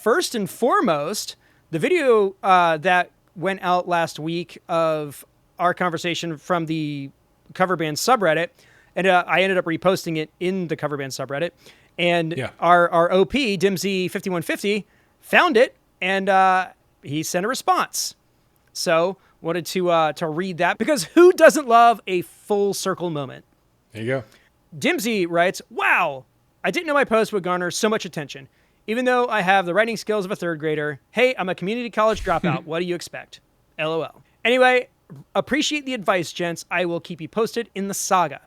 first and foremost, the video that went out last week of our conversation from the cover band subreddit, and I ended up reposting it in the cover band subreddit, and our OP, Dimsy5150, found it, and he sent a response. So wanted to read that, because who doesn't love a full circle moment? There you go. Dimsy writes, "Wow, I didn't know my post would garner so much attention. Even though I have the writing skills of a third grader, hey, I'm a community college dropout. What do you expect? LOL. Anyway, appreciate the advice, gents. I will keep you posted in the saga.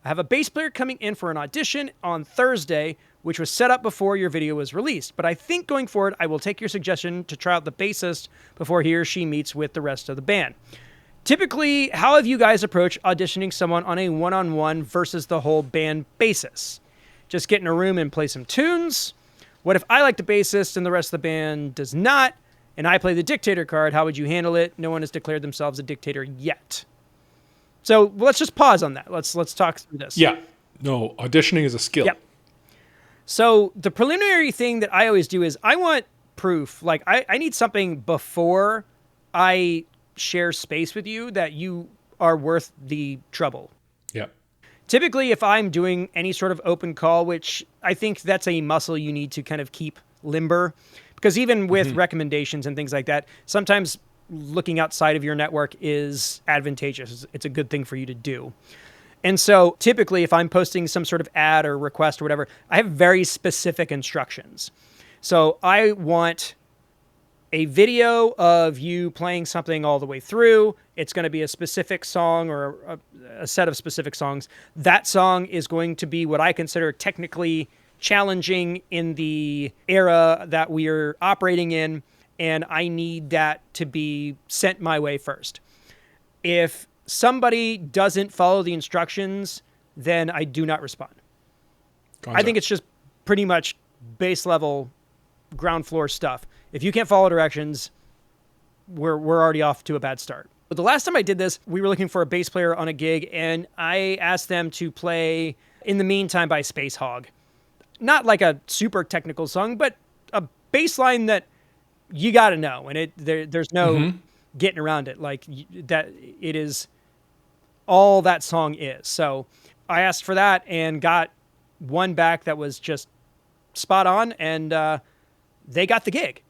I have a bass player coming in for an audition on Thursday, which was set up before your video was released. But I think going forward, I will take your suggestion to try out the bassist before he or she meets with the rest of the band. Typically, how have you guys approached auditioning someone on a one-on-one versus the whole band basis? Just get in a room and play some tunes? What if I like the bassist and the rest of the band does not, and I play the dictator card? How would you handle it? No one has declared themselves a dictator yet." So let's just pause on that. Let's talk through this. Yeah. No, auditioning is a skill. Yep. So the preliminary thing that I always do is I want proof. Like I need something before I share space with you that you are worth the trouble. Yeah. Typically, if I'm doing any sort of open call, which I think that's a muscle you need to kind of keep limber, because even with recommendations and things like that, sometimes looking outside of your network is advantageous. It's a good thing for you to do. And so typically, if I'm posting some sort of ad or request or whatever, I have very specific instructions. So I want a video of you playing something all the way through. It's going to be a specific song or a set of specific songs. That song is going to be what I consider technically challenging in the era that we are operating in, and I need that to be sent my way first. If somebody doesn't follow the instructions, then I do not respond. I think it's just pretty much base level, ground floor stuff. If you can't follow directions, we're already off to a bad start. But the last time I did this, we were looking for a bass player on a gig, and I asked them to play In the Meantime by Space Hog. Not like a super technical song, but a bass line that you got to know, and there's no getting around it. Like that, it is all that song is. So I asked for that and got one back that was just spot on, and they got the gig.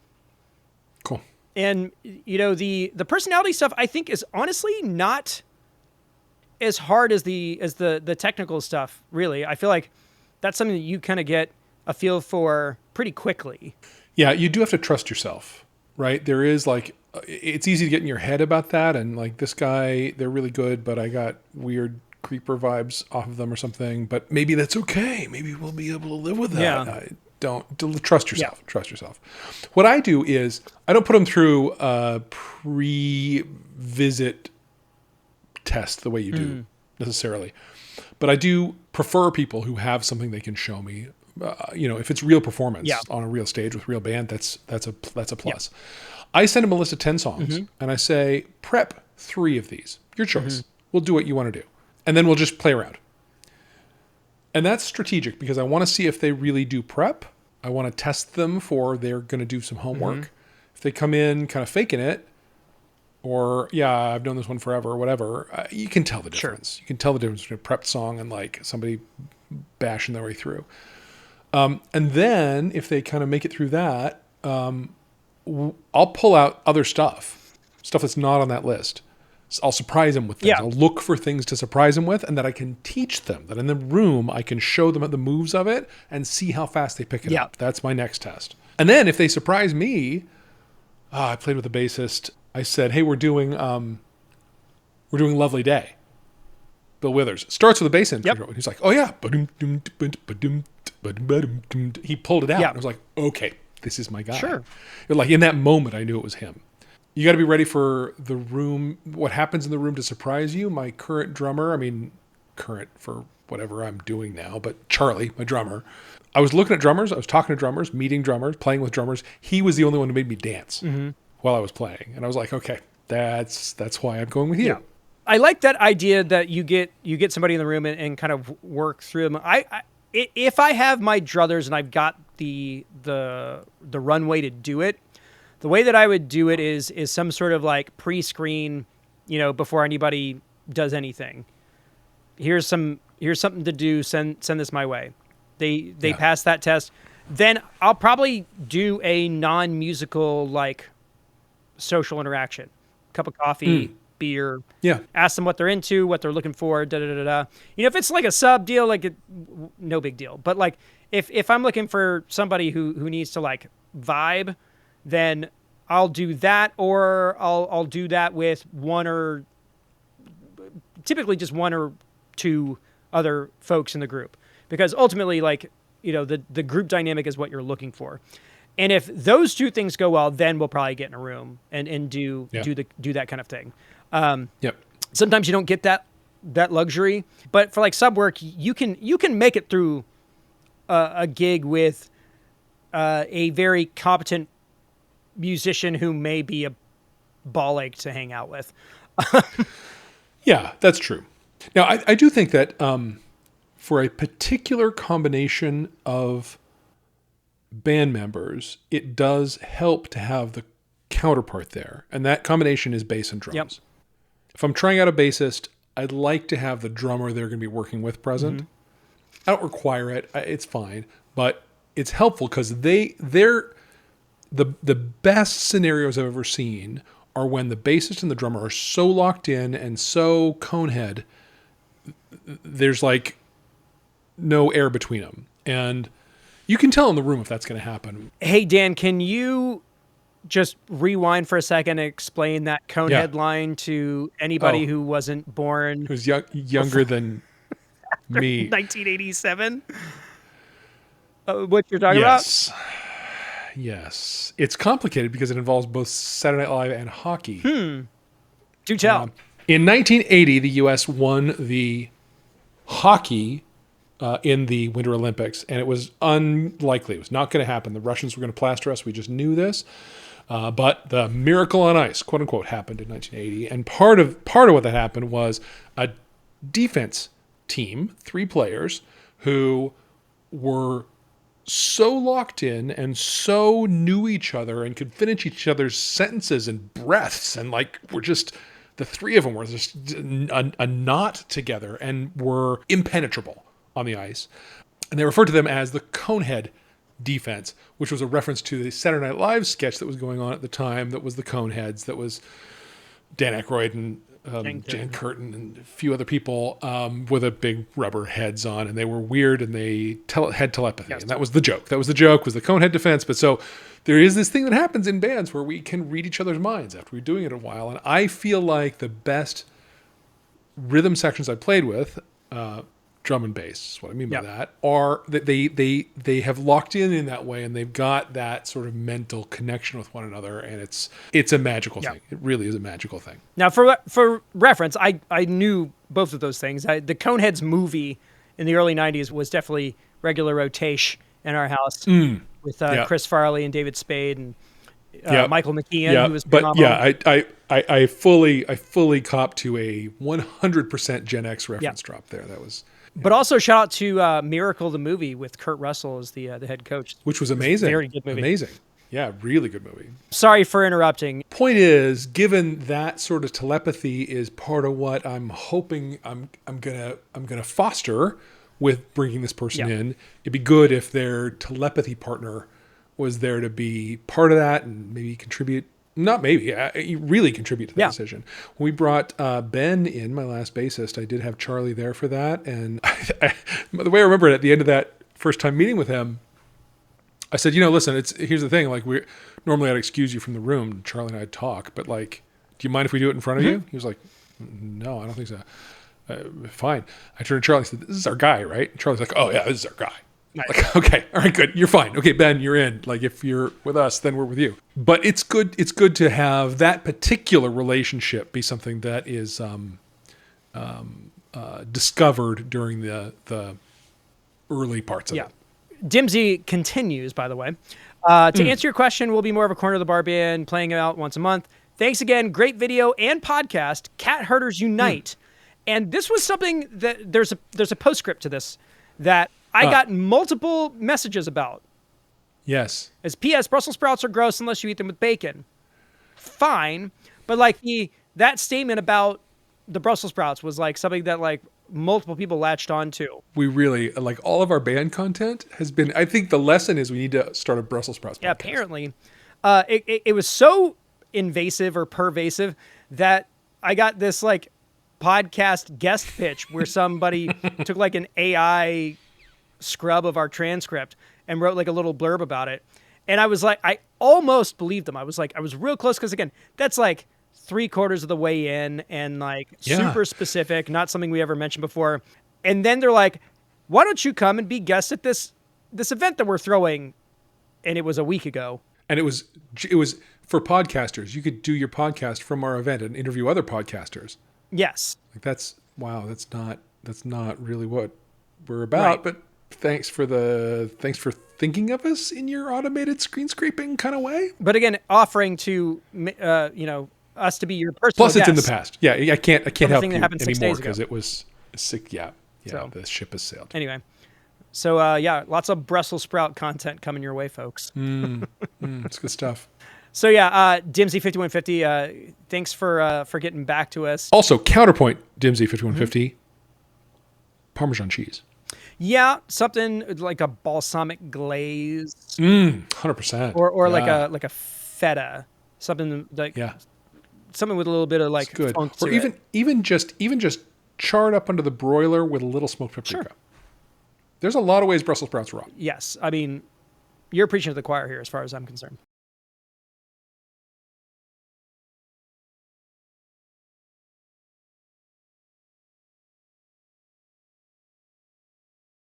Cool. And, you know, the personality stuff, I think, is honestly not as hard as the technical stuff, really. I feel like that's something that you kind of get a feel for pretty quickly. Yeah, you do have to trust yourself, right? There is like, it's easy to get in your head about that. And like, this guy, they're really good, but I got weird creeper vibes off of them or something. But maybe that's okay. Maybe we'll be able to live with that. Yeah. Don't trust yourself. Yeah. Trust yourself. What I do is I don't put them through a pre-visit test the way you do necessarily, but I do prefer people who have something they can show me. If it's real performance on a real stage with real band, that's a plus. Yeah. I send them a list of 10 songs and I say, prep 3 of these. Your choice. We'll do what you want to do, and then we'll just play around. And that's strategic because I want to see if they really do prep. I want to test them for they're going to do some homework. If they come in kind of faking it, or, I've known this one forever or whatever, you can tell the difference. Sure. You can tell the difference between a prepped song and like somebody bashing their way through. And then if they kind of make it through that, I'll pull out other stuff that's not on that list. I'll surprise them with things. Yeah. I'll look for things to surprise them with, and that I can teach them. That in the room, I can show them the moves of it and see how fast they pick it up. That's my next test. And then if they surprise me, I played with a bassist. I said, "Hey, we're doing Lovely Day." Bill Withers starts with a bass intro. And he's like, "Oh yeah," he pulled it out. And I was like, "Okay, this is my guy." Sure. Like in that moment, I knew it was him. You got to be ready for the room, what happens in the room to surprise you. My current drummer, current for whatever I'm doing now, but Charlie, my drummer, I was looking at drummers, I was talking to drummers, meeting drummers, playing with drummers. He was the only one who made me dance while I was playing. And I was like, okay, that's why I'm going with you. Yeah. I like that idea that you get somebody in the room and kind of work through them. if I have my druthers and I've got the runway to do it, the way that I would do it is some sort of like pre-screen, before anybody does anything. Here's something to do. Send this my way. They pass that test. Then I'll probably do a non-musical like social interaction, cup of coffee, beer. Yeah. Ask them what they're into, what they're looking for. If it's like a sub deal, like no big deal. But like if I'm looking for somebody who needs to like vibe, then I'll do that, or I'll do that with typically just one or two other folks in the group, because ultimately, like, the group dynamic is what you're looking for. And if those two things go well, then we'll probably get in a room and do that kind of thing. Yep. Sometimes you don't get that luxury, but for like sub work, you can make it through a gig with a very competent musician who may be a ball ache to hang out with. Yeah, that's true. Now, I do think that for a particular combination of band members, it does help to have the counterpart there. And that combination is bass and drums. Yep. If I'm trying out a bassist, I'd like to have the drummer they're going to be working with present. I don't require it. It's fine. But it's helpful because they're the best scenarios I've ever seen are when the bassist and the drummer are so locked in and so Conehead, there's like no air between them. And you can tell in the room if that's going to happen. Hey, Dan, can you just rewind for a second and explain that Conehead line to anybody who wasn't born? Who's younger than me. 1987? What you're talking about? Yes. It's complicated because it involves both Saturday Night Live and hockey. Do tell. In 1980, the U.S. won the hockey in the Winter Olympics, and it was unlikely. It was not going to happen. The Russians were going to plaster us. We just knew this. But the miracle on ice, quote unquote, happened in 1980. And part of what that happened was a defense team, 3 players, who were so locked in and so knew each other and could finish each other's sentences and breaths, and like were just, the 3 of them were just a knot together and were impenetrable on the ice. And they referred to them as the Conehead Defense, which was a reference to the Saturday Night Live sketch that was going on at the time that was the Coneheads, that was Dan Aykroyd and Jan Curtin and a few other people with a big rubber heads on, and they were weird, and they had telepathy. Yes. And that was the joke. Was the Conehead Defense. But so there is this thing that happens in bands where we can read each other's minds after we're doing it a while. And I feel like the best rhythm sections I played with, drum and bass is what I mean by that, are that they have locked in that way, and they've got that sort of mental connection with one another, and it's a magical thing. It really is a magical thing. Now, for reference, I knew both of those things. The Coneheads movie in the early 90s was definitely regular rotation in our house with Chris Farley and David Spade and Michael McKean, who was phenomenal. But I fully cop to a 100% Gen X reference drop there. That was... But also shout out to Miracle, the movie with Kurt Russell as the head coach. Which was amazing. Very good movie. Amazing. Yeah, really good movie. Sorry for interrupting. Point is, given that sort of telepathy is part of what I'm hoping I'm gonna foster with bringing this person in, it'd be good if their telepathy partner was there to be part of that and maybe contribute. Not maybe, really contribute to the decision. When we brought Ben in, my last bassist, I did have Charlie there for that. And the way I remember it, at the end of that first time meeting with him, I said, listen, here's the thing. Like, normally I'd excuse you from the room. Charlie and I'd talk, but like, do you mind if we do it in front of you? He was like, no, I don't think so. Fine. I turned to Charlie and said, this is our guy, right? And Charlie's like, oh yeah, this is our guy. Like, okay, all right, good. You're fine. Okay, Ben, you're in. Like, if you're with us, then we're with you. But it's good to have that particular relationship be something that is discovered during the early parts of it. Dimsy continues, by the way. To answer your question, we'll be more of a corner of the bar band, playing out once a month. Thanks again. Great video and podcast. Cat Herders Unite. And this was something that there's a postscript to this that I got multiple messages about. Yes. As P.S. Brussels sprouts are gross unless you eat them with bacon. Fine. But like that statement about the Brussels sprouts was like something that like multiple people latched onto. We really, like, all of our band content has been, I think the lesson is we need to start a Brussels sprouts podcast. Yeah, apparently. It was so invasive or pervasive that I got this like podcast guest pitch where somebody took like an AI scrub of our transcript and wrote like a little blurb about it. And I was like, I almost believed them. I was real close because again, that's like 3/4 of the way in and like super specific, not something we ever mentioned before. And then they're like, why don't you come and be guest at this event that we're throwing? And it was a week ago. And it was for podcasters. You could do your podcast from our event and interview other podcasters. Yes. Like that's not really what we're about, right. But thanks for thinking of us in your automated screen scraping kind of way. But again, offering to us to be your personal Plus, it's guest. in the past. Yeah, I can't help you happened 6 anymore days ago. because it was sick. Yeah. So, the ship has sailed. Anyway, so lots of Brussels sprout content coming your way, folks. It's good stuff. So yeah, Dimsy5150, thanks for getting back to us. Also, counterpoint Dimsy5150, Parmesan cheese. Yeah, something like a balsamic glaze. 100%. Or like a feta, something like something with a little bit of like good. funk Or to even just charred up under the broiler with a little smoked paprika. Sure. There's a lot of ways Brussels sprouts are raw. Yes, I mean, you're preaching to the choir here as far as I'm concerned.